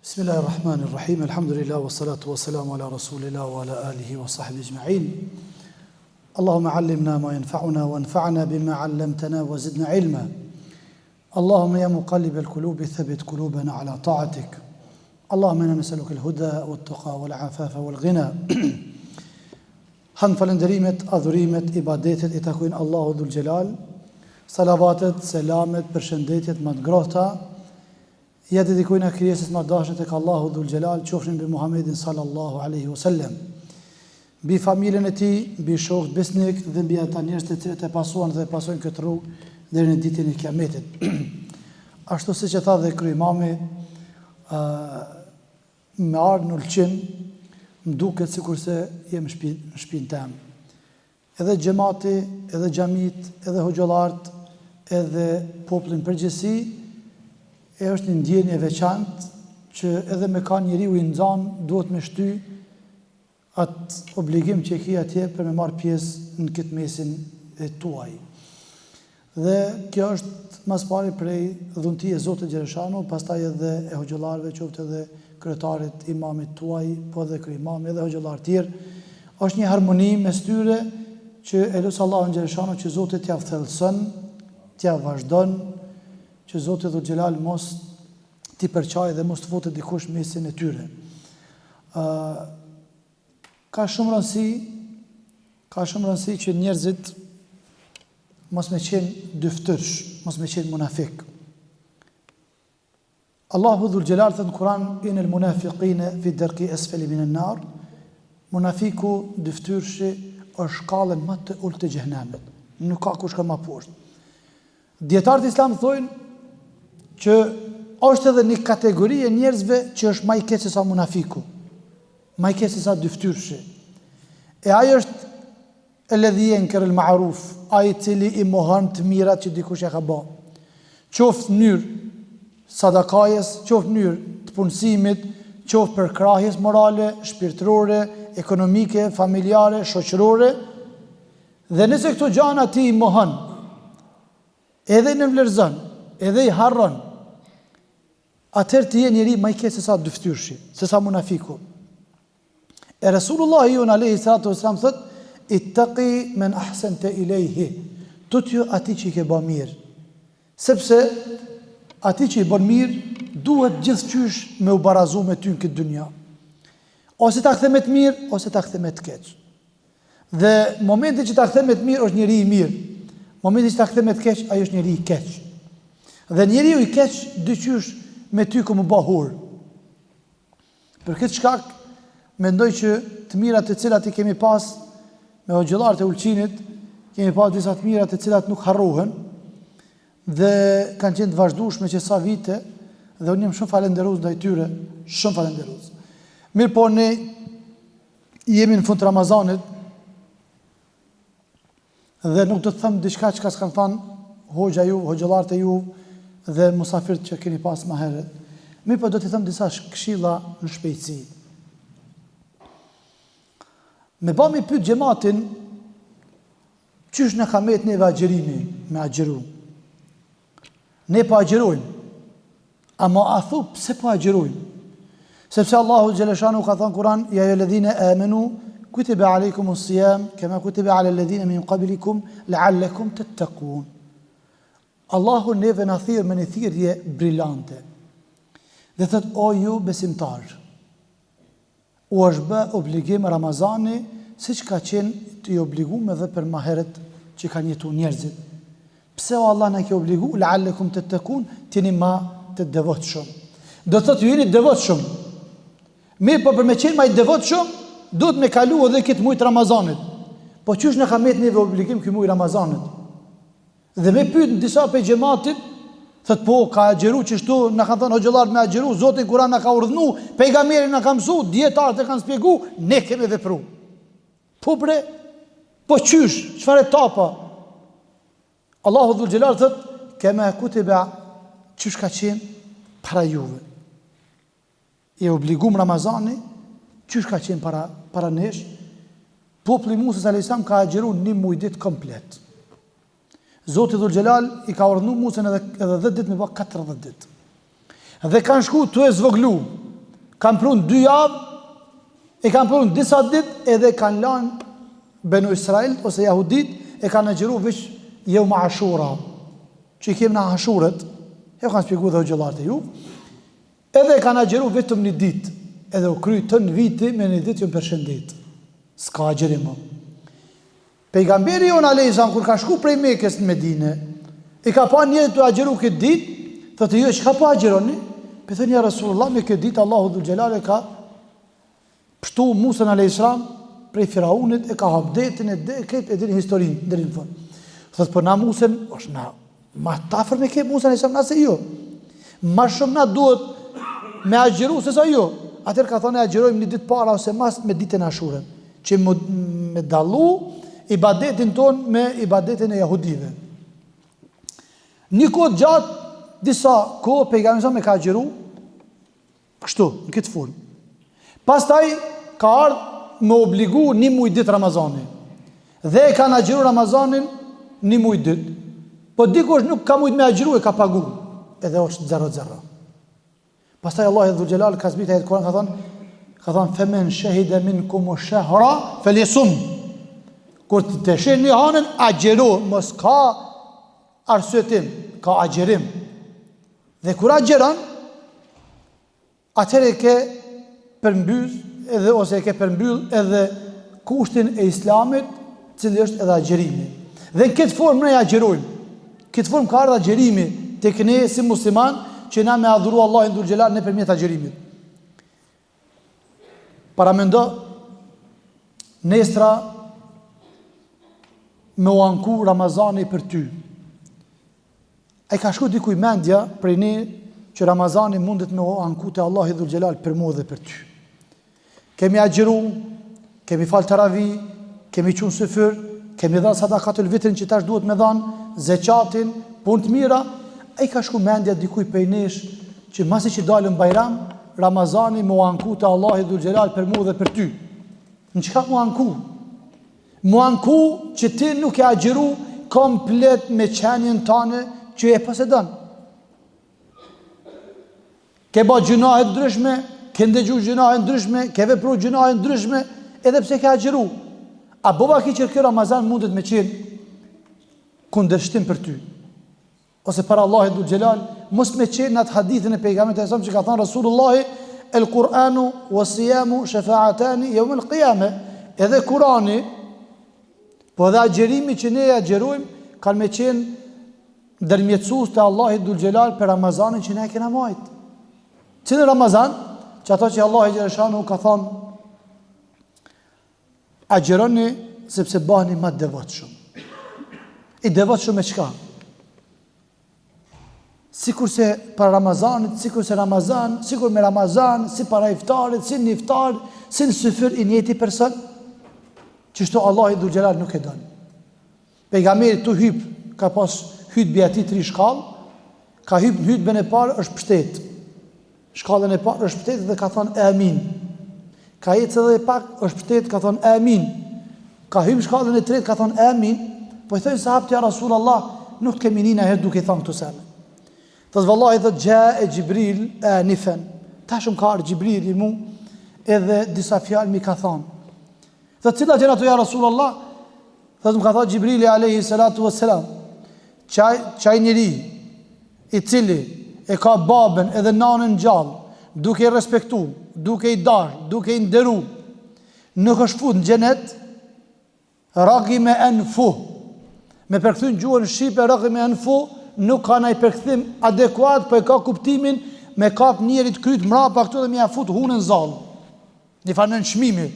Bismillahirrahmanirrahim. Alhamdulillah wassalatu wassalamu ala rasulillah wa ala alihi wa sahbihi ajma'in. Allahumma allimna ma yanfa'una wanfa'na bima 'allamtana wa zidna ilma. Allahumma ya muqallib al-qulub thabbit qulubana ala ta'atik. Allahumma inna nas'aluka al-huda wat-tuqa wal-'afafa wal-ghina. Han falenderimet, adhurimet, ibadetet I takojnë Allahu dhul Jalal. Salavatet, selamet, përshëndetjet më të ngrohta ja dedikojnë krijesës më dashur tek Allahu dhul Jalal, qofshin mbi Muhammedin sallallahu alaihi wasallam, mbi familjen e tij, mbi shokët besnik dhe mbi ata njerëz të cilët e pasuan dhe pasojnë këtë rrugë deri në ditën e Kiametit. Ashtu siç e tha dhe kryemami, me ardhmë në Ulqin, më duket sikurse jem në shtëpinë tim. Edhe xhamati, edhe xhamit, edhe hoxhallart, edhe popullin përgjithësi, është një ndjenjë e veçantë që edhe me ka njeriu I nxan duhet me shty atë obligim që e ke atje për me marrë pjesë në këtë mesin e tuaj. Dhe kjo është mas pari prej dhuntie e Zotit Gjereshanu, pastaj edhe e hoxhallarëve, qoftë edhe kryetarit, imamit tuaj, po edhe kryemami edhe hoxhallar tjerë. Është një harmoni mes tyre që e lut Allahun Gjereshanu që Zoti t'ia thellëson, t'ia vazhdon, që Zoti dhul Jalal mos t'i përçaj dhe mos të futet dikush mesin e tyre. Ka shumë rëndësi që njerëzit mos me qenë dyftërsh, mos me qenë munafik. Allahu dhul Jalal thot në Kur'an: "Inal munafiqina fi darki asfali min an-nar." Munafiku, dyftyrshi, është shkallën më të ulët të xhehenamit. Nuk ka kush ka më poshtë. Dietarët Islam thonë që është edhe një kategori e njerëzve që është më I keq se sa munafiku, më I keq se sa dyftyrshi. E ai është alladhi yankar al-ma'ruf, ai I cili I mohon të mirat që dikush e ka bë. Qoftë në mënyrë sadakajës, qoftë në mënyrë të punësimit, qoftë për krahjes morale, shpirtërore, ekonomike, familjare, shoqërore. Dhe nëse këto gjëra ti I mohon, edhe I nënvlerëzon, edhe I harron, atëherë ti je njeri më I keq se sa dyftyrshi, se sa munafiku. E Resulullah alayhi salatu wasalam thot: "Ittaqi men ahsanta ilayhi." Tutju atij që I ke bën mirë. Sepse atij që I bën mirë duhet gjithçysh me u barazu me ty në këtë dynja. Ose ta kthe me të mirë, ose ta kthe me të keq. Dhe momenti që ta kthe me të mirë është njeri I mirë. Momenti që ta kthe me të keq, ai është njeri I keq. Dhe njeriu I keq dyqysh me ty ku më bahur. Për këtë shkak, mendoj që të mirat të cilat I kemi pas me hoxhallarët e Ulqinit, kemi pas disa të mirat të cilat nuk harrohen dhe kanë qenë të vazhdueshme që sa vite, dhe unë jam shumë falenderues ndaj tyre, shumë falenderues. Mirë po, ne jemi në fund të Ramazanit dhe nuk do të them diçka që s'kan thënë hoxha ju, hoxhallarët e ju dhe musafirët që keni pas më herët. Mirë po, do t'i them disa këshilla në shpejtësi. Me ba mi pyet xhamatin, qysh në kamet neve agjerimi, me agjeru? Ne po agjerojmë, ama a thu pse po agjerojmë? Sepse Allahu Gjeleshanu ka thënë Kur'an: "Ya ayyuhalladhina amanu kutiba alaykumus siyam kama kutiba alal ladhina min qablikum la'allakum tattaqun." Allahu neve na thirr me një thirrje brillante. Dhe thot: "O ju besimtar, u është bë obligim Ramazani, siç ka qenë të I obliguar edhe për më herët që kanë jetuar njerëzit. Pse o Allah na ke obliguar? La'allakum tattaqun, tini ma të devotshëm." Do thotë ju jeni devotshëm. Mirë, po për me qenë më I devotshëm, duhet me kalu edhe këtë muaj të Ramazanit. Po qysh në kamet neve obligim ky muaj Ramazanit? Dhe me pyet në disa pe xhamatit, thot po ka agjeru qështu, na kanë thënë hoxhallarët me agjeru, Zoti Kur'an na ka urdhënu, pejgamberi na ka mësu, dietarët e kanë shpjegu, ne kemi vepru. Po bre, po qysh, çfarë etapa? Allahu dhul Jalal thot: "Kema kutiba", qysh ka qenë para juve. E obligum Ramazani, qysh ka qenë para nesh? Populli Musa alayhis salam ka agjeru një muaj ditë komplet. Zoti dhul Jalal I ka urdhënuar Musën edhe 10 ditë me bë 40 ditë. Dhe kanë shku të e zvoglu, kanë prunë 2 javë, e kanë prunë disa ditë, edhe kanë lanë Benu Israel ose Jahudit, e kanë agjeru veç jau ma Ashura, që i kemë në Ashurët, e kanë spjegu dhe u gjëllarët e ju, edhe kanë agjeru vetëm 1 ditë, edhe u kry të në viti me 1 ditë ju më përshëndit. S'ka agjerim më. Pejgamberi jonë Alejzam, kur ka shku prej Mekës në Medine, i ka pa njëri të agjeru këtë ditë, thotë jo, që ka pa agjeroni? Për thënë ja Rasulullah, me këtë ditë Allahu Dhul Gjelale ka pështu Musën Alejzam prej Firaunit, e ka habdetin e këtë e dini historinë, deri në fund. Thotë për na Musën, është na ma tafër me ke Musën Alejzam, na se jo. Ma shumë na duhet me agjeru se sa jo. Atër ka thonë e agjerojmë 1 ditë para ose mas me ditën Ashurën, që me dallu ibadetin ton me ibadetin e Jahudive. Një kohë gjatë, disa kohë pejgamberi me ka agjeru kështu, në këtë formë. Pastaj ka ardhur me obligu 1 muaj ditë Ramazani. Dhe e kanë agjeru Ramazanin 1 muaj ditë. Po dikush nuk ka mujt me agjeru, e ka pagu. Edhe është 0-0. Pastaj Allah Dhul Gjelal ka zbrit ajet Kur'an, ka thonë femen shahida minkum ash-shahra falyasum. Kur të shenë një hanën, agjeru, mos ka arsyetim, ka agjerim. Dhe kur agjeron, atëherë ke përmbyll edhe ose ke përmbyll edhe kushtin e Islamit, cili është edhe agjerimi. Dhe në këtë formë ne agjerojmë. Këtë formë ka ardhur agjerimi tek ne si musliman, që na me adhuru Allahin Dhul Gjelal në përmjet agjerimit. Paramendo nestra me u anku Ramazani për ty. E ka shku dikuj mendja prej ne që Ramazani mundet me u anku të Allahi Dhul Gjelal për mu dhe për ty. Kemi agjeru, kemi falë taravi, kemi qunë sëfër, kemi dhanë sadakatul vitrin që tash duhet me dhanë, zeqatin, punë të mira. E ka shku mendja dikuj prej nesh që masi që dalën Bajram, Ramazani mu anku të Allahi Dhul Gjelal për mu dhe për ty. Në qëka mu anku? Mu anku që ti nuk e agjeru komplet me qenjen tane që e posedon. Ke ba gjunahet ndryshme, ke ndëgju gjunahet ndryshme, ke vepru gjunahet ndryshme, edhe pse ke agjeru. A bova ki që kjo Ramazan mundet me qenë kundërshtim për ty. Ose para Allahit Dhul Gjelal, mos me qenë në atë hadithin e pejgamberit e Islam që ka thënë Rasulullahi, el Kur'anu wa siyamu shafa'atani yawm al-qiyamah. Edhe Kurani, po edhe agjerimi që ne agjerojmë, kanë me qenë ndërmjetësues të Allahit Dhul Gjelal për Ramazanin që ne e kena majt. Cilë Ramazan, që ato që Allah i Gjereshanu ka thënë, agjeroni sepse bahni ma devotshëm. I devotshëm e çka? Sikur se para Ramazanit, sikur se Ramazan, sikur me Ramazan, si para iftarit, si në iftar, si në syfër i njëti person, që shto Allah i Dhul Gjelal nuk e dënë. Pejgamberi tu hyp, ka pas hytbja ati 3 shkallë, ka hyp në hytbën e parë është pështet. Shkallën e parë është pështet dhe ka thonë amin. Ka ecë edhe pak është pështet, ka thonë amin. Ka hyp shkallën e tretë, ka thonë amin. Po i thëjnë sahabët ja Rasulullah, nuk kemi nina herë duke i thonë këtu sene. Thëtë vallahi dhe gja e Gjibril e nifen. Ta shumë ka arë Gjibril i mu, edhe disa fjalë mi ka thonë. Thëtë cilat janë ato ja Rasulullah? Thëtë më ka thonë Gjibrili alayhi salatu wassalam, qaj njëri i cili e ka babën edhe nanën gjallë, duke i respektu, duke i dash, duke i nderu, nuk është fut në xhenet, ragi me enfu. Me përkthyn gjuhën shqipe, ragi me enfu, nuk ka nëjë përkthim adekuat, po e ka kuptimin me kap njerit kryt mrapa këtu dhe me ja fut hunën zallë. Një fanën shmimi.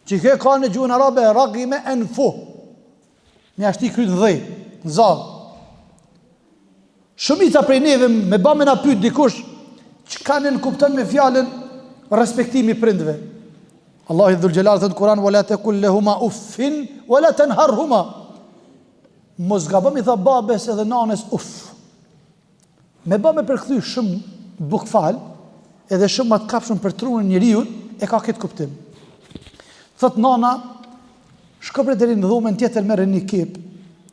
Që ke ka në gjuhën arabe, ragi me enfu. Me ashti kryt dhej, në zallë. Shumica prej neve me bëmë na pyet dikush, çka ne kupton me fjalën respektimi prindve. Allahu Dhul Gjelal thot në Kur'an wala taqul lahuma uffin wala tanharhuma. Mos gabëm i tha babes edhe nanes uff. Me bëmë përkthy shumë bukfal, edhe shumë më të kapshëm për trunin njeriu, e ka këtë kuptim. Thot nana, shko për deri në dhomën tjetër merr një kep.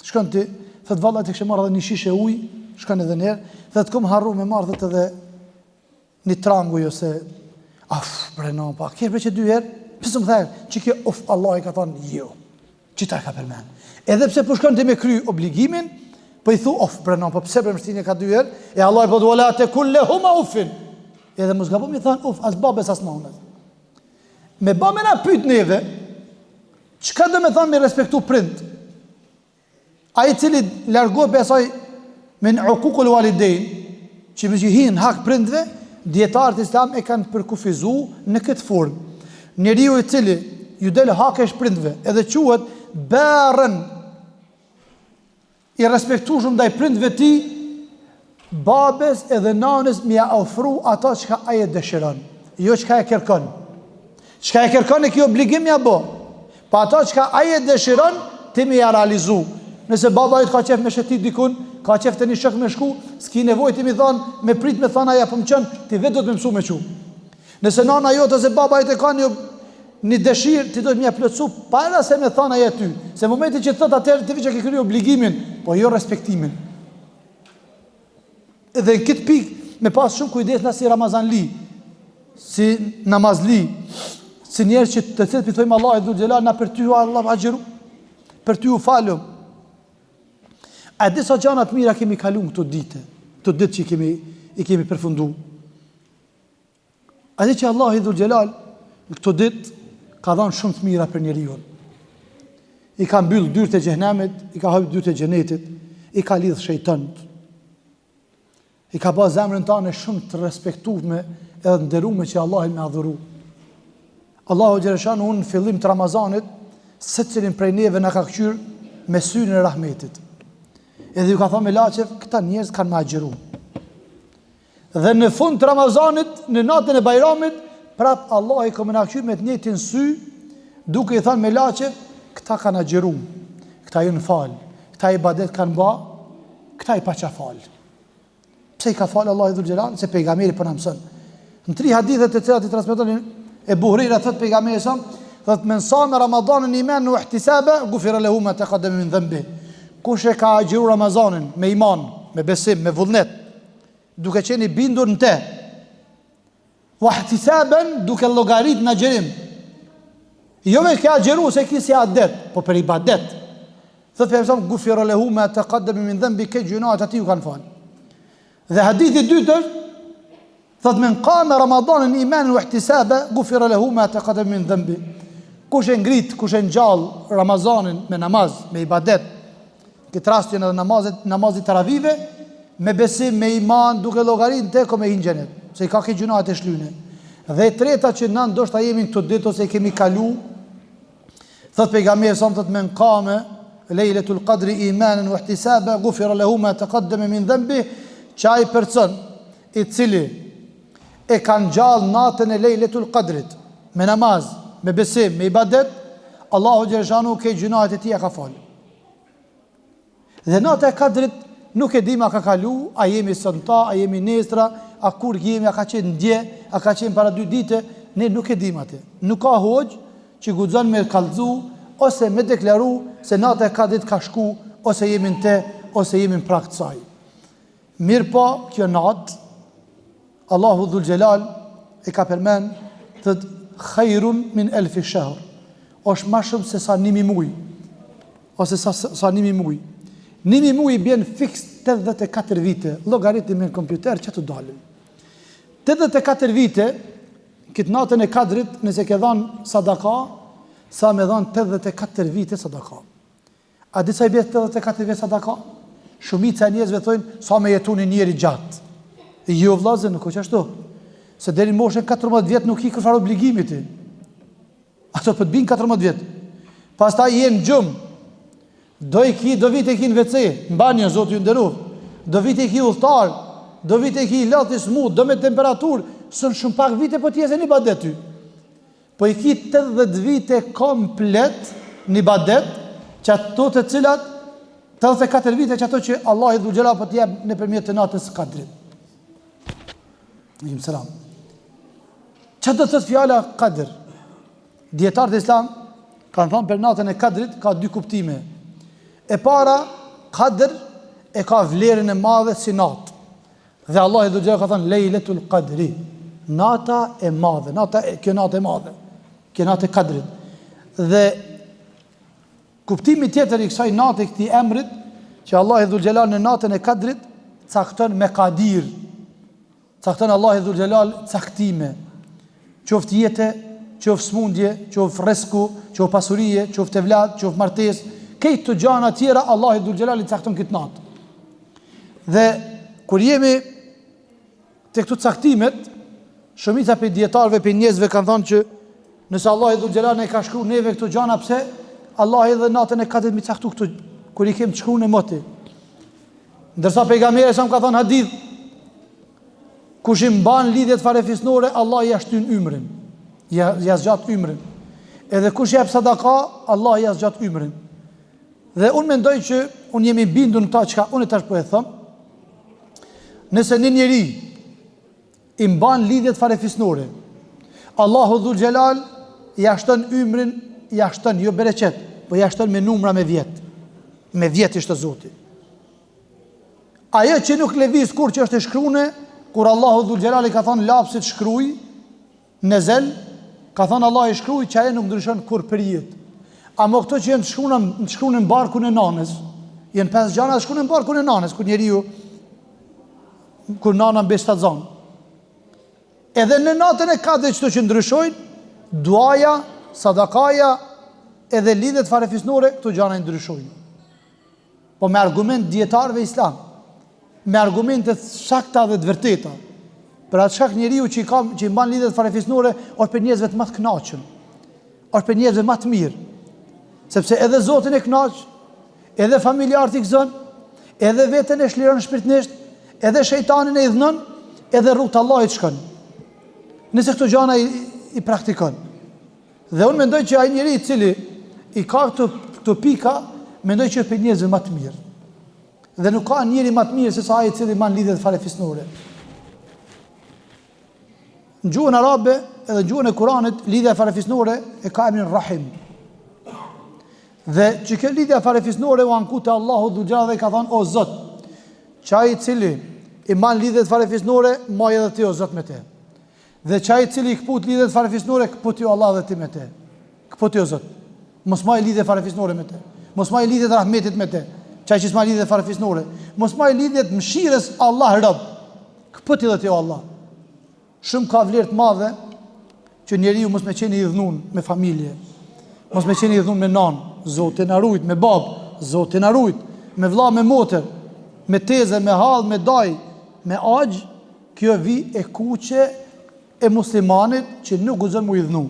Shkon ti, thot valla ti kishe marrë edhe një shishe ujë, shkon edhe njerë, thot kom harru me marrë thot edhe një tranguj ose Brenon, pa, kesh që 2 herë, pësë më thajë, që kjo, Allah i ka thonë, jo, që ta ka përmen. Edhe pse përshkon të me kry obligimin, po i thu, brenon, po pëse për mështini ka 2 herë, e Allah i po duala te kulle huma ufin. Edhe më zgabom i thonë, as babes as mamet. Me ba me na pyt neve, qka do me thonë me respektu prind? A i cili largoh për asaj me në ukukul walidejn, që me që hinë hak prindve, djetarët islam e kanë përkufizu në këtë formë. Njeriu i cili ju del hakesh prindve, edhe quhet berën, i respektueshëm ndaj prindve ti, babes edhe nanës mi ja ofru ata çka ai dëshiron, jo çka e kërkon. Çka e kërkon e kjo obligim ja bë. Pa ata çka ai dëshiron, ti mi ja realizu. Nëse baba i ka qef me shëtit dikun, ka qef të një shok me shku, s'ki nevojë ti mi thonë, me prit me thonë aja për më qënë, ti vetë do të me mësu me qu. Nëse nana jote ose baba i të ka një dëshirë, ti do të mja plëcu, para se me thonë aja ty. Se momenti që të thot atërë, ti vi që ke kry obligimin, po jo respektimin. Edhe në këtë pikë, me pas shumë kujdes nga si Ramazan li, si namaz li, si njerë që të cilët pëthojmë Allah e dhul gjelal, na për ty u Allah agjeru, për ty u falëm. A disa gjanat mira kemi kalu këto ditë që i kemi përfundu. A di që Allah i dhul gjelal, në këto ditë, ka dhanë shumë të mira për njeriu. I ka mbyllë dyrët e xhehenemit, i ka hapur dyrët e xhenetit, i ka lidhë shejtanët. I ka ba zemrën tane shumë të respektueshme edhe të nderueshme që Allah i më adhuru. Allahu xhaleshanu unë në fillim të Ramazanit, secilin prej neve na ka kqyr me syrin e rahmetit. Edhe ju ka thënë me laçev, këta njerëz kanë më agjëru. Dhe në fund të Ramazanit, në natën e Bajramit, prap Allah i ka më na kqyr me të njëjtin sy, duke i thënë me laçev, këta kanë agjëru, këta janë fal, këta ibadet kanë bë, këta i paça fal. Pse i ka falë Allah i dhul gjelal? Se pejgamberi po na mëson. Në 3 hadithet të cilat i transmeton Ebu Hurajra thot pejgamberi sa, thot men sama Ramadanin imanan wa ihtisaban ghufira lahu ma taqaddama min dhanbi. Kush e ka agjëruar Ramazanin me iman, me besim, me vullnet, duke qenë i bindur në te, wa ihtisaban duke llogarit në agjërim. Jo me ka agjëruar se kisi adet, po për ibadet. Thot pejgamberi ghufira lahu ma taqaddama min dhanbi, ke gjunat aty u kanë falë. Dhe hadithi dytë është, thot men qama Ramadanin imanan wa ihtisaban ghufira lahu ma taqaddama min dhanbi. Kush e ngrit, kush e ngjall Ramazanin me namaz, me ibadet, këtë rastin edhe namazit taravive, me besim, me iman, duke llogarit te ko me hinxhenet, se i ka ke gjunat e shlyne. Dhe e treta që na ndoshta jemi këto ditë ose kemi kalu, thot pejgamberi sa thot men qama lejletul qadri imanan wa ihtisaban ghufira lahu ma taqaddama min dhanbi. Qaj person i cili e kanë gjallë natën e lejletul qadrit me namaz, me besim, me ibadet, Allahu xhaleshanu ke gjunat e tij ka falë. Dhe nata e qadrit nuk e dim a ka kalu, a jemi sonta, a jemi nesra, a kur jemi, a ka qenë ndje, a ka qenë para 2 dite, ne nuk e dim atë. Nuk ka hoxh që guxon me kallëzu ose me deklaru se nata e qadrit ka shku, ose jemi në te, ose jemi në prag të saj. Mirë po, kjo natë, Allahu dhul gjelal e ka përmen të khajrun min elfi shahr, është ma shumë se sa 1.000 muj, ose sa 1.000 muj. 1.000 muj bjen fix 84 vite, logaritim me në kompjuter që të dalim. 84 vite, këtë natën e kadrit, nëse ke dhanë sadaka, sa me dhanë 84 vite sadaka. A disa i bjetë 84 vite sadaka? Shumica e njerëzve thonë sa me jetu një njeri gjatë. Jo vllazë, nuk është ashtu. Se deri në moshën 14 vjet nuk i kërfar obligimit ti. Ato po të bin 14 vjet. Pastaj je në gjumë. Do vite ki në WC, në banjë, Zoti ju nderoj. Do vite ki udhtar, do vite ki lathi smut, do me temperaturë, son shumë pak vite po ti je në ibadet ty. Po i ki 80 vite komplet në ibadet, që ato të cilat 84 vite që ato që Allah i dhul gjelal po t'jep në përmjet të natës qadrit. Njëm selam. Që do të thët fjala qadr? Djetarët e islam kanë thonë për natën e qadrit ka 2 kuptime. E para, qadr e ka vlerën e madhe si natë. Dhe Allah i dhul gjelal ka thonë lejletul qadri. nata e madhe, kjo natë e madhe, kjo natë e Kadrit. Dhe kuptimi tjetër i kësaj natë, këtij emrit, që Allahu Dhul Xhelal në natën e Kadrit cakton me kadir, cakton Allahu Dhul Xhelal caktime, qoftë jetë, qoftë smundje, qoftë rresku, qoftë pasurie, qoftë evlad, qoftë martesë, këto të gjëra tjera Allahu Dhul Xhelal i cakton këtë natë. Dhe kur jemi te këto caktimet, shumica për dietarëve, për njerëzve kanë thënë që nëse Allahu Dhul Xhelal ne ka shkruar neve këto gjëra, pse Allahu edhe natën e Kadrit mi caktu këto kur i kem shkruar në moti. Ndërsa pejgamberi sa më ka thënë hadith, kush i mban lidhjet farefisnore, Allah ja shtyn ymrin, ja zgjat ymrin. Edhe kush jep sadaka, Allah ja zgjat ymrin. Dhe unë mendoj që unë jemi bindur në ta çka unë tash po e them. Nëse një njeri i mban lidhjet farefisnore, Allahu Dhul Xhelal ja shton ymrin, ja shton jo bereqet, po ja shton me numra me vjet. Me vjet ishte Zoti. Ajo që nuk lëviz kur që është e shkruane, kur Allahu Dhul Xhelal i ka thënë lapsit shkruaj, në zel, ka thënë Allah i shkruaj që ajo nuk ndryshon kur për jetë. Amo këto që janë shkruane në barkun e nanës, janë 5 gjana shkruane në barkun e nanës, kur njeriu kur nana mbi stazon. Edhe në natën e Kadrit çdo që ndryshojnë, duaja, sadakaja, edhe lidhjet farefisnore, këto gjana ndryshojnë. Po me argument dietarëve islam, me argumente sakta dhe të vërteta. Për atë shkak njeriu që i mban lidhjet farefisnore është për njerëzve të më të kënaqur. Është për njerëzve më të mirë. Sepse edhe Zotin e kënaq, edhe familjarët i gëzon, edhe veten e shliron shpirtnisht, edhe shejtanin e idhnon, edhe rrugt Allahit shkon. Nëse këto gjëra i praktikon. Dhe unë mendoj që ai njeriu i cili i ka këto pika, mendoj që është për njerëzve më të mirë. Dhe nuk ka njeri më të mirë se sa ai i cili mban lidhjet farefisnore. Në gjuhën arabe edhe në gjuhën e Kuranit, lidhja farefisnore e ka emrin Rahim. Dhe që kjo lidhja farefisnore u anku te Allahu Dhul Xhelal dhe ka thënë o Zot, që ai i cili i mban lidhjet farefisnore, maj edhe ti o Zot me te. Dhe që ai i cili i kput lidhjet farefisnore, kput ju Allah dhe ti me te. Kput ju o Zot. Mos maj lidhje farefisnore me te. Mos maj lidhjet rahmetit me te. Çaj që s'ma lidhjet farefisnore. Mos maj lidhjet mëshirës Allah Rabb. Kput edhe ti o Allah. Shumë ka vlerë të madhe që njeriu mos me qenë i dhunun me familje, mos me qenë i dhunun me nanë, Zoti na rujt, me babë, Zoti na rujt, me vëlla, me motër, me teze, me hall, me daj, me agj, kjo vi e kuqe e muslimanit që nuk guxon mu i dhunu.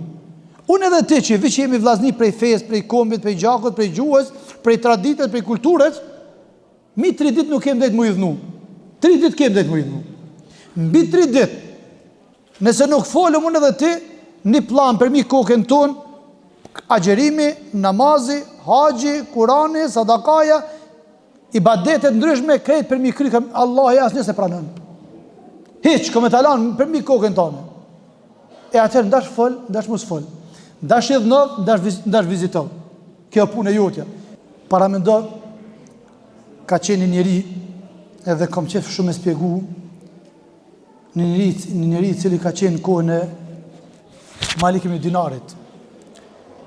Unë edhe ti që vi që jemi vllazni prej fesë, prej kombit, prej gjakut, prej gjuhës, prej traditës, prej kulturës, mi 3 ditë nuk kem drejt mu i dhunu. 3 ditë kem drejt mu i dhunu. Mbi 3 ditë, nëse nuk folëm unë edhe ti, një plan për mi kokën tonë, agjerimi, namazi, haxhi, Kurani, sadakaja, ibadetet ndryshme, krejt për mi krikëm, Allah e asnjë se pranon. Hiç, këmë të lanë për mi kokën tonë. E atër ndash fol, ndash mos fol. Ndash i dhënov, ndash vizitov. Kjo punë e jotja. Para mendo, ka qenë njëri, edhe kom qef shumë e spjegu, një njëri cili ka qenë në kohën e Malik ibn Dinarit.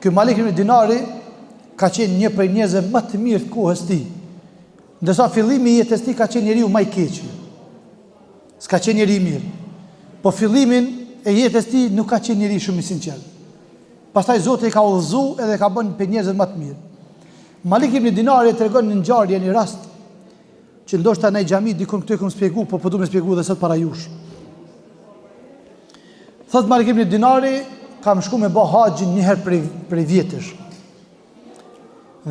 Ky Malik ibn Dinari ka qenë një prej njerëzve më të mirë të kohës tij. Ndërsa fillimi i jetës tij ka qenë njeriu më i keq. S'ka qenë njeri i mirë. Po fillimin e jetës tij nuk ka qenë njeri shumë i sinqert. Pastaj Zoti e ka udhëzuar edhe ka bën për njerëzit më të mirë. Malik ibn Dinari tregon në ngjarje një rast që ndoshta në xhami dikun këtu e kam shpjeguar, po du të shpjegoj edhe sot para jush. Thot Malik ibn Dinari, kam shku me bë haxhin një herë prej vjetësh.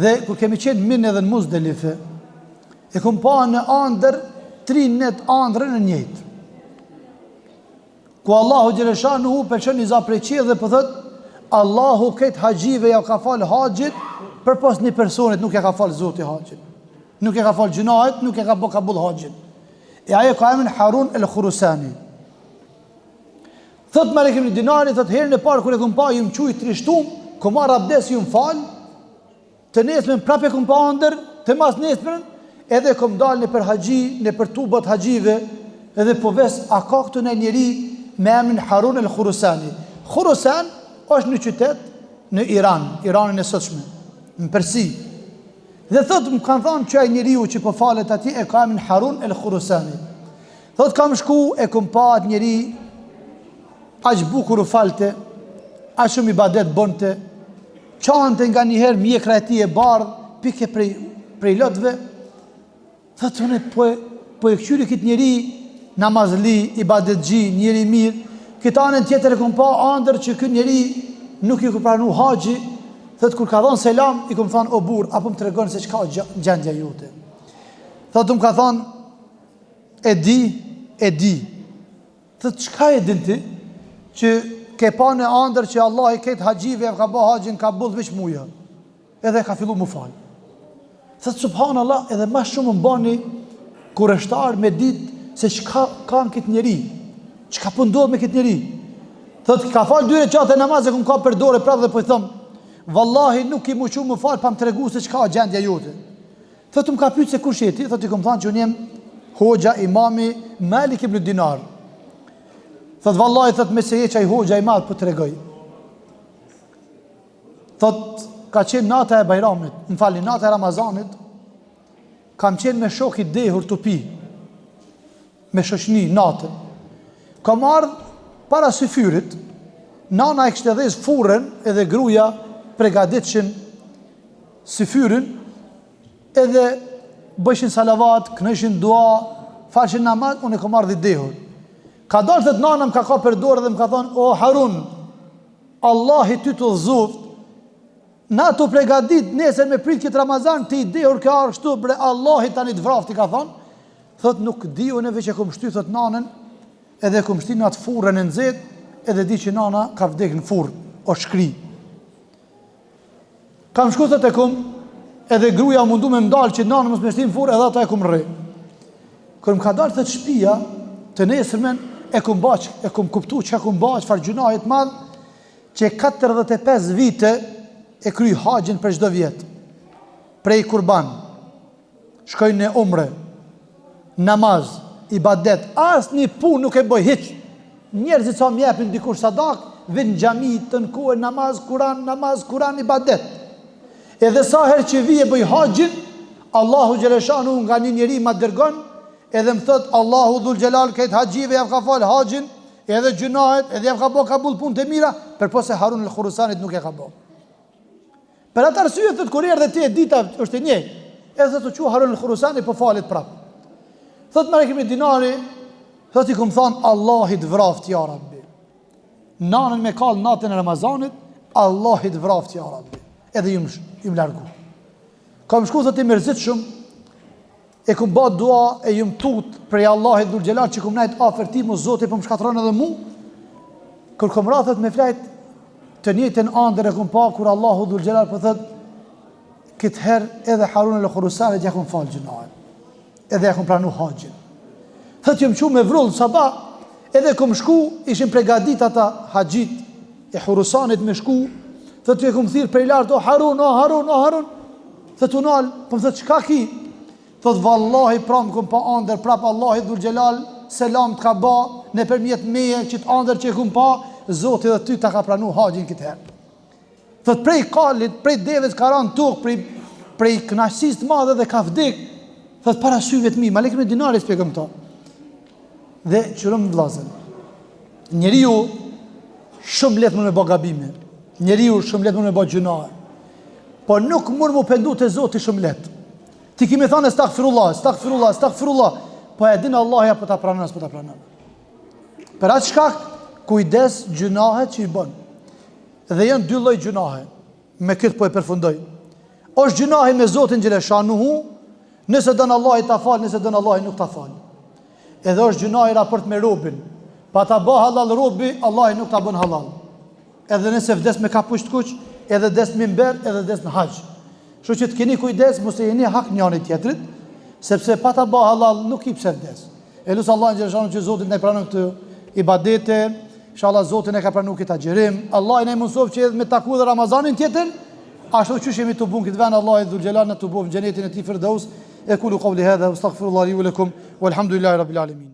Dhe kur kemi qenë minë edhe në Muzdelife, e kom pa në andër 3 net andrën e njëjtë. Ku Allahu xhaleshanuhu pëlqen i za prej qiell dhe po thot Allahu këtë haxhive ja ka fal haxhit përpos një personit, nuk ja ka fal Zoti haxhin. Nuk ja ka fal gjunahet, nuk ja ka bë kabull haxhin. E ajo ka emrin Harun el-Khurasani. Thot Malik ibn Dinari, thot herën e parë kur e kum pa ju më çuj trishtum, ku marr abdes ju më fal, të nesmen prapë kum pa ëndër, të mas nesmen edhe kum dalë në për haxhi, në për tubat haxhive, edhe po ves a ka këtu në njeri me emrin Harun el-Khurasani. Khurasan është një qytet në Iranin e sotshme, në Persi. Dhe thot më kanë thonë që ai njeriu që po falet atij e ka emrin Harun el-Khurasani. Thot kam shku e kom pa atë njeri aq bukur u falte, aq shumë ibadet bonte, qante nga njëherë mjekra e tij e bardh, pike prej lotëve. Thot unë po e kqyri këtë njeri namazli, ibadetxhi, njeri mirë. Këtë anën tjetër e kom pa ëndër që ky njeri nuk i ka pranu haxhi. Thot kur ka dhënë selam i kom thonë o burr, apo më tregon se çka gjendja jote. Thot më ka thonë e di. Thot çka e din ti që ke pa në ëndër që Allah i ketë haxhive ka bë haxhin ka bull veç muja. Edhe ka fillu më fal. Thot subhanallah, edhe më shumë më bani kurështar me ditë se çka ka në këtë njeri, çka po ndodh me këtë njeri. Thot ka fal 2 rekate namaz e kum ka për dorë prapë dhe po i them, vallahi nuk i muqu më fal pa më tregu se çka gjendja jote. Thot më ka pyet se kush je ti, thot i kum thënë që unë jam hoxha imami Malik ibn Dinar. Thot vallahi thot me se je çaj hoxha i madh po tregoj. Thot ka qenë nata e Bajramit, më falni, nata e Ramazanit, kam qenë me shokit dehur të pi, me shoqni natën. Kam ardhë para sy fyrit, nana e kishte dhënë furrën edhe gruaja përgatitëshin sy fyrin, edhe bëshin salavat, kënëshin dua, falshin namaz, unë e kam ardhë i dehur. Ka dalë dhe të nana më ka për dorë dhe më ka thonë, o Harun, Allahi ty të dhëzuft, na të pregadit nesër me prit këtë Ramazan, ti i dehur ka arë kështu, bre Allahi tani të vrafti ka thonë. Thot nuk di unë veç e kom shty, thot nanën, edhe kom shty në atë furrën e nxehtë, edhe di që nana ka vdek në furrë, o shkri. Kam shku thot e kom, edhe gruaja mundu me mdalë që nana mos me shti në furrë, edhe ata e kom rre. Kër më ka dalë thot shtëpia, të nesërmen, e kom kuptu që e kom baq, farë gjunahit madhë, që 45 vite e kry haxhin për çdo vjet. Prej kurban, shkojnë në umre, namaz, ibadet, asnjë punë nuk e bëj hiç. Njerëzit sa më japin dikush sadak, vin në xhami të nkohen namaz, Kur'an, ibadet. Edhe sa herë që vi e bëj haxhin, Allahu xhaleshanu nga një njeri ma dërgon, edhe më thot Allahu dhul xhelal këtë haxhive ja ka fal haxhin, edhe gjunahet, edhe ja ka bë kabull punë të mira, përpose Harun el-Khurasanit nuk e ka bë. Për atë arsye thot kur erdhe ti e dita është e njëjtë. Edhe të quaj Harun el-Khurasani po falet prap. Thot Malik ibn Dinari, thot i kum thon Allahit vraft ya Rabbi. Nanën me kall natën e Ramazanit, Allahit vraft ya Rabbi. Edhe jum largu. Kam shku thot i mërzitshëm, e kum bë dua e jum tut prej Allahit dhul xhelal që kum najt afër ti mo Zoti po më shkatron edhe mu. Kur kom rrafet me flajt të njëjtën ëndër e kum pa kur Allahu dhul xhelal po thot këtë herë edhe Harun el-Khurasani ja kum fal gjunahin. Edhe ja kum pranu haxhin. Thot jam çu me vrull sabah, edhe kum shku, ishin përgatit ata haxhit e Khurasanit me shku. Thot ju kum thirr prej lart o Harun. Thot unal, po thot çka ki? Thot vallahi pram kum pa ëndër prap Allahi dhul xhelal selam të ka ba nëpërmjet meje që të ëndër që kum pa Zoti dhe ty ta ka pranu haxhin këtë herë. Thot prej kalit, prej devës ka ranë tokë, prej kënaqësisë të madhe dhe ka vdek. Thot para syve të mi, Malik ibn Dinari shpjegom këto. Dhe qërëm vllazën. Njeriu shumë lehtë mund me bë gabime. Njeriu shumë lehtë mund me bë gjunahe. Po nuk mund mu pendu te Zoti shumë lehtë. Ti kimi thonë astaghfirullah, po e din Allah apo ta pranon apo ta pranon. Për atë shkak kujdes gjunahet që i bën. Dhe janë 2 lloj gjunahe. Me këtë po e përfundoj. Është gjunahi me Zotin xhaleshanuhu, nëse don Allahu ta fal, nëse don Allahu nuk ta fal. Edhe është gjunahi raport me robin. Pa ta bë halal robi, Allahu nuk ta bën halal. Edhe nëse vdes me kapuç të kuq, edhe des me mber, edhe des në haxh. Kështu që të keni kujdes mos e jeni hak njëri tjetrit, sepse pa ta bë halal nuk i pse vdes. Elus Allahu xhaleshanu që Zoti na pranon këtë ibadete. Inshallah Zotin e ka pranuar këtë agjerim. Allah i ne mësov që edhe me taku dhe Ramazanin tjetër, ashtu që jemi të bun këtë vend, Allah i dhul xhelal na të bëvë në xhenetin e tij Firdaus. E kulu qawli hadha wastaghfirullahi wa lakum walhamdulillahi rabbil alamin.